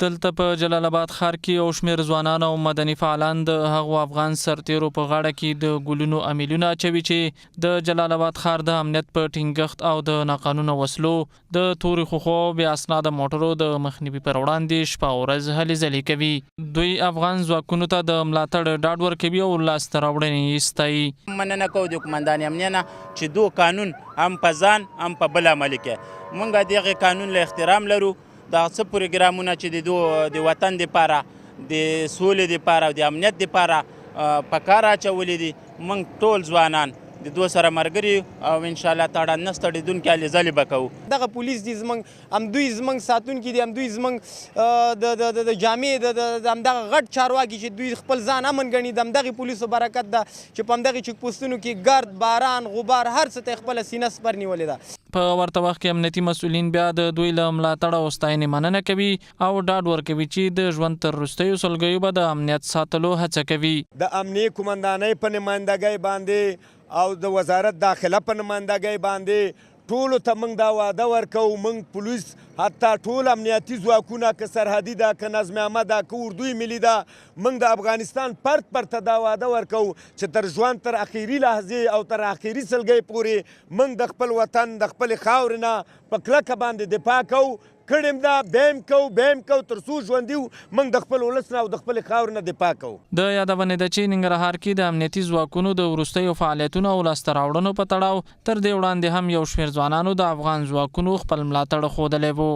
دلته په جلال آباد ښار کې یو شمېر ځوانان او مدني فعالان د هغو افغان سرتیرو په غاړه کې د ګلونو امیلونه اچوي چې د جلال آباد ښار د امنیت په ټینګښت او د ناقانونه وسلو د تورې خوښو بې اسناده موټرو د مخنیوي پر وړاندې شپه او ورځ هلې ځلې کوي. دوی افغان ځواکونو ته د ملاتړ ډاډ ورکوي او لاسته راوړنې یې ستایي. مننه کوو د قمندان امنیه نه چې دو قانون هم په ځان هم په بل عملي کوي. موږ د هغې قانون له احترام لرو. دا څه پروګرامونه چې د وطن دپاره د سولې دپاره او د امنیت دپاره په کار اچولي دي، موږ ټول ځوانان د دو سره ملګري او انشاءالله تاړه نه ستړېدونکي هلې ځلې به کوو. دغه پولیس دي زموږ همدوی زموږ ساتونکي دي، همدوی زموږ د جامع د همدغه غټ چارواکي چې دوی خپل ځان امن ګڼي، د همدغې پولیسو برکت ده چې په همدغې چیک پوسټونو کې ګرد، باران، غبار هر څه ته خپله سینه سپر نیولې ده. په ورته وخت کې امنیتي مسؤلین بیا د دوی له ملاتړ او ستاینې مننه کوي او ډاډ ورکوي چې د ژوند تر وروستیو سلګیو به د امنیت ساتلو هڅه کوي. د امنیې قمندانۍ په نمایندګۍ باندې او د وزارت داخله په نمایندګۍ باندې ټولو ته موږ دا واده ورکوو، موږ پولیس حتی ټول امنیتي ځواکونه که سرحدي ده که نظم عامه ده که اردوی ملي ده، موږ د افغانستان فرد ته دا واده ورکوو چې تر ژوند تر اخري لحظې او تر اخري سلګۍ پورې موږ د خپل وطن د خپلې خاورې نه په کلکه باندې دفاع کوو. کړیم دا بیم کو تر څو ژوندي موږ د خپل ولس نه او د خپلې خاورې نه دفاع کوو. د یادونې ده چې ننګرهار کې د امنیتي ځواکونو د وروستیو فعالیتونو او لاسته راوړنو په تړاو تر دې وړاندې هم یو شمېر ځوانانو د افغان ځواکونو خپل ملاتړ ښودلی و.